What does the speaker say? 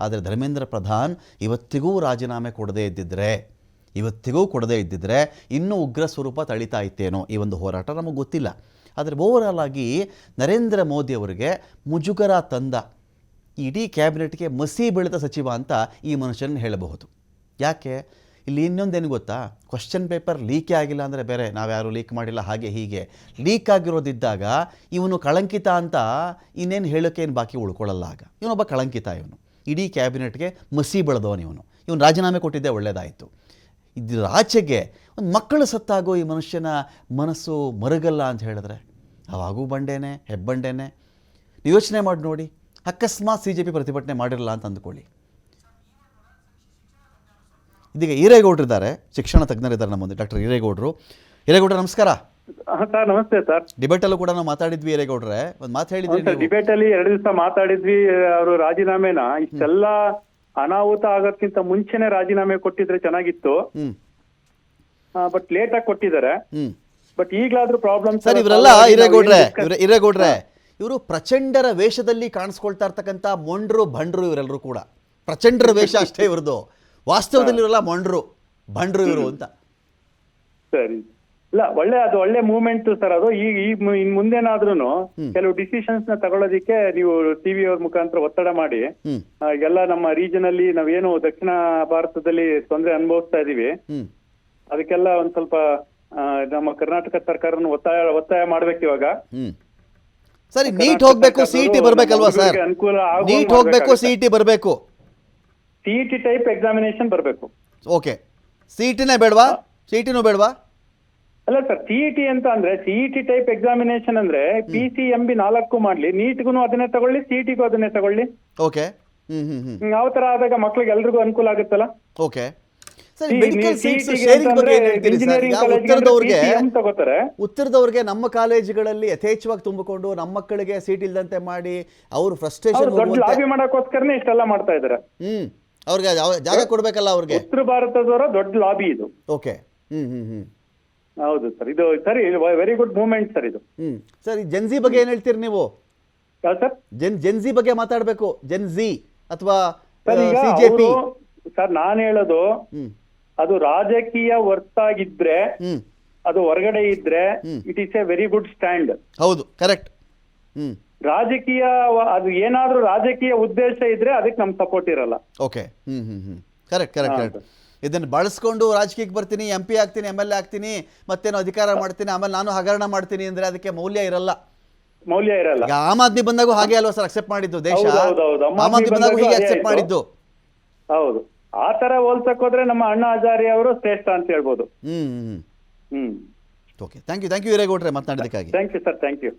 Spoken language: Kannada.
ಆದರೆ ಧರ್ಮೇಂದ್ರ ಪ್ರಧಾನ್ ಇವತ್ತಿಗೂ ರಾಜೀನಾಮೆ ಕೊಡದೇ ಇದ್ದಿದ್ದರೆ ಇನ್ನೂ ಉಗ್ರ ಸ್ವರೂಪ ತಳಿತಾ ಇತ್ತೇನೋ ಈ ಒಂದು ಹೋರಾಟ, ನಮಗೆ ಗೊತ್ತಿಲ್ಲ. ಆದರೆ ಓವರಾಲ್ ಆಗಿ ನರೇಂದ್ರ ಮೋದಿ ಅವರಿಗೆ ಮುಜುಗರ ತಂದ ಇಡೀ ಕ್ಯಾಬಿನೆಟ್ಗೆ ಮಸಿ ಬೆಳೆದ ಸಚಿವ ಅಂತ ಈ ಮನುಷ್ಯನ ಹೇಳಬಹುದು. ಯಾಕೆ? ಇಲ್ಲಿ ಇನ್ನೊಂದೇನು ಗೊತ್ತಾ, ಕ್ವಶನ್ ಪೇಪರ್ ಲೀಕೇ ಆಗಿಲ್ಲ ಅಂದರೆ ಬೇರೆ, ನಾವ್ಯಾರು ಲೀಕ್ ಮಾಡಿಲ್ಲ ಹಾಗೆ ಹೀಗೆ, ಲೀಕ್ ಆಗಿರೋದಿದ್ದಾಗ ಇವನು ಕಳಂಕಿತ ಅಂತ ಇನ್ನೇನು ಹೇಳೋಕ್ಕೆ ಏನು ಬಾಕಿ ಉಳ್ಕೊಳ್ಳಲ್ಲ. ಆಗ ಇವನೊಬ್ಬ ಕಳಂಕಿತ, ಇವನು ಇಡೀ ಕ್ಯಾಬಿನೆಟ್ಗೆ ಮಸಿ ಬೆಳೆದವನು, ಇವನು ರಾಜೀನಾಮೆ ಕೊಟ್ಟಿದ್ದೇ ಒಳ್ಳೆಯದಾಯಿತು. ಇದ್ರ ಆಚೆಗೆ ಒಂದು ಮಕ್ಕಳು ಸತ್ತಾಗೋ ಈ ಮನುಷ್ಯನ ಮನಸ್ಸು ಮರುಗಲ್ಲ ಅಂತ ಹೇಳಿದ್ರೆ ಅವಾಗೂ ಬಂಡೇನೆ, ಹೆಬ್ಬಂಡೇನೆ. ಯೋಚನೆ ಮಾಡಿ ನೋಡಿ, ಅಕಸ್ಮಾತ್ CJP ಪ್ರತಿಭಟನೆ ಮಾಡಿರಲ್ಲ ಅಂತ ಅಂದ್ಕೊಳ್ಳಿ. ಇದೀಗ ಹಿರೇಗೌಡರಿದ್ದಾರೆ, ಶಿಕ್ಷಣ ತಜ್ಞರಿದ್ದಾರೆ ನಮ್ಮ ಮುಂದೆ, ಡಾಕ್ಟರ್ ಹಿರೇಗೌಡರು. ಹಿರೇಗೌಡರು ನಮಸ್ಕಾರ. ಸರ್ ನಮಸ್ತೆ ಸರ್. ಡಿಬೇಟಲ್ಲೂ ಕೂಡ ನಾವು ಮಾತಾಡಿದ್ವಿ ಹಿರೇಗೌಡ್ರೆ, ಒಂದು ಮಾತು ಹೇಳಿದ್ವಿ. ಡಿಬೇಟ್ ಅಲ್ಲಿ 2 ದಿವಸ ಮಾತಾಡಿದ್ವಿ. ಅವರು ರಾಜೀನಾಮೆನ ಇಷ್ಟೆಲ್ಲ ಅನಾಹುತ ಆಗೋಕ್ಕಿಂತ ಮುಂಚೆನೆ ರಾಜೀನಾಮೆ ಕೊಟ್ಟಿದ್ರೆ ಚೆನ್ನಾಗಿತ್ತು. ಬಟ್ ಲೇಟ್ ಆಗಿ ಕೊಟ್ಟಿದ್ದಾರೆ. ಬಟ್ ಈಗಲಾದ್ರೂ ಪ್ರಾಬ್ಲಮ್ ಸರ್. ಇವರೆಲ್ಲ ಹಿರೇಗೌಡ್ರೆ ಇವರು ಪ್ರಚಂಡರ ವೇಷದಲ್ಲಿ ಕಾಣಿಸ್ಕೊಳ್ತಾ ಇರ್ತಕ್ಕಂಥ ಮೊಂಡ್ರು ಭಂಡ್ರು, ಇವರೆಲ್ಲರೂ ಕೂಡ ಪ್ರಚಂಡರ ವೇಷ ಅಷ್ಟೇ ಇವ್ರದ್ದು. ವಾಸ್ತವದಲ್ಲಿ ಇವರೆಲ್ಲ ಮೊಂಡ್ರು ಭಂಡ್ರು ಇವರು ಅಂತ. ಸರಿ, ಇಲ್ಲ ಒಳ್ಳೆ ಮೂವ್ಮೆಂಟ್ ಸರ್ ಅದು. ಇನ್ ಮುಂದೇನಾದ್ರೂ ಕೆಲವು ಡಿಸಿಷನ್ಸ್ ನ ತಗೊಳ್ಳೋದಿಕ್ಕೆ ನೀವು ಟಿವಿ ಅವ್ರ ಮುಖಾಂತರ ಒತ್ತಡ ಮಾಡಿ, ಎಲ್ಲ ನಮ್ಮ ರೀಜನ್ ಅಲ್ಲಿ ನಾವೇನು ದಕ್ಷಿಣ ಭಾರತದಲ್ಲಿ ತೊಂದರೆ ಅನುಭವಿಸ್ತಾ ಇದೀವಿ, ಅದಕ್ಕೆಲ್ಲ ಒಂದ್ ಸ್ವಲ್ಪ ನಮ್ಮ ಕರ್ನಾಟಕ ಸರ್ಕಾರನ ಒತ್ತಾಯ ಮಾಡ್ಬೇಕು ಇವಾಗ. ಸರಿ, ನೀಟ್ ಹೋಗ್ಬೇಕು, ಸಿಇಟಿ ಬರ್ಬೇಕಲ್ವಾ ಸರ್? ಅನುಕೂಲ ನೀಟ್ ಹೋಗ್ಬೇಕು, ಸಿಇಟಿ ಬರ್ಬೇಕು, ಸಿಇಟಿ ಟೈಪ್ ಎಕ್ಸಾಮಿನೇಷನ್ ಬರ್ಬೇಕು. ಓಕೆ, ಸಿಇಟಿನೇ ಬೇಡವಾ? ಸಿಇಟಿನೂ ಬೇಡವಾ? ಅಲ್ಲ ಸರ್, ಸಿಇಟಿ ಅಂತ ಅಂದ್ರೆ ಸಿಇಟಿ ಟೈಪ್ ಎಕ್ಸಾಮಿನೇಷನ್ ಅಂದ್ರೆ PCMB 4 ಮಾಡ್ಲಿ, ನೀಟ್ಗೂ ಅದನ್ನೇ ತಗೊಳ್ಳಿ, ಸಿಇಟಿಗೂ ಅದನ್ನೇ ತಗೊಳ್ಳಿ. ಓಕೆ, ಯಾವ ತರ ಆದಾಗ ಮಕ್ಳಿಗೆ ಎಲ್ರಿಗೂ ಅನುಕೂಲ ಆಗುತ್ತಲ್ಲ. ಓಕೆ ಸರಿ. ಮೆಡಿಕಲ್ ಸೀಟ್ಸ್ ಶೇರಿಂಗ್ ಬಗ್ಗೆ ಏನು ಹೇಳ್ತೀರಿ ಸರ್? ಉತ್ತರದವ್ರಿಗೆ ನಮ್ಮ ಕಾಲೇಜುಗಳಲ್ಲಿ ಯಥೇಚ್ಛವಾಗಿ ತುಂಬಿಕೊಂಡು ನಮ್ಮ ಮಕ್ಕಳಿಗೆ ಸೀಟ್ ಇಲ್ದಂತೆ ಮಾಡಿ ಅವರು ಫ್ರಸ್ಟ್ರೇಷನ್ ಲಾಬಿ ಮಾಡಕ್ಕೋಸ್ಕರನೇ ಇಷ್ಟೆಲ್ಲ ಮಾಡ್ತಾ ಇದಾರೆ. ಅವ್ರಿಗೆ ಜಾಗ ಕೊಡ್ಬೇಕಲ್ಲ ಅವ್ರಿಗೆ. ಉತ್ತರ ಭಾರತದವರ ದೊಡ್ಡ ಲಾಬಿ ಇದು. ಓಕೆ, ಹೌದು ಸರ್, ಇದು ಸರಿ, ವೆರಿ ಗುಡ್ ಮೂವ್ಮೆಂಟ್ ಸರ್ ಇದು. ಸರ್, ಜೆನ್ಜಿ ಬಗ್ಗೆ ಏನ್ ಹೇಳ್ತೀರಿ ನೀವು? ಸರ್ ಜೆನ್ಜಿ ಬಗ್ಗೆ ಮಾತಾಡ್ಬೇಕು, ಜೆನ್ಜಿ ಅಥವಾ CJP. ಸರ್ ನಾನ್ ಹೇಳೋದು, ಅದು ರಾಜಕೀಯ ಹೊರತಾಗಿದ್ರೆ, ಅದು ಹೊರಗಡೆ ಇದ್ರೆ it is A very good stand. ಹೌದು, ಕರೆಕ್ಟ್. ರಾಜಕೀಯ ಅದು ಏನಾದ್ರೂ ರಾಜಕೀಯ ಉದ್ದೇಶ ಇದ್ರೆ ಅದಕ್ಕೆ ನಮ್ ಸಪೋರ್ಟ್ ಇರಲ್ಲ. Okay, correct. ಇದನ್ನು ಬಳಸ್ಕೊಂಡು ರಾಜಕೀಯಕ್ಕೆ ಬರ್ತೀನಿ, MP ಆಗ್ತೀನಿ, MLA ಆಗ್ತೀನಿ, ಮತ್ತೇನೋ ಅಧಿಕಾರ ಮಾಡ್ತೀನಿ, ಆಮೇಲೆ ನಾನು ಹಗರಣ ಮಾಡ್ತೀನಿ ಅಂದ್ರೆ ಅದಕ್ಕೆ ಮೌಲ್ಯ ಇರಲ್ಲ. ಆಮ್ ಆದ್ಮಿ ಬಂದಾಗೂ ಹಾಗೆ ಅಲ್ವಾ ಸರ್ ಅಕ್ಸೆಪ್ಟ್ ಮಾಡಿದ್ದು ದೇಶ? ಆಮ್ ಆದ್ಮಿ ಬಂದಾಗೂ ಹೀಗೆ ಅಕ್ಸೆಪ್ಟ್ ಮಾಡಿದ್ದು. ಹೌದು, ಆ ತರ ಹೋಲ್ಸಕ್ ಹೋದ್ರೆ ನಮ್ಮ ಅಣ್ಣಾ ಹಜಾರೆ ಅವರು ಶ್ರೇಷ್ಠ ಅಂತ ಹೇಳ್ಬೋದು. ಓಕೆ, ಥ್ಯಾಂಕ್ ಯು ಹಿರೇಗೌಡ್ರೆ ಮಾತನಾಡಿದ್ದಕ್ಕಾಗಿ. Thank you sir, thank you.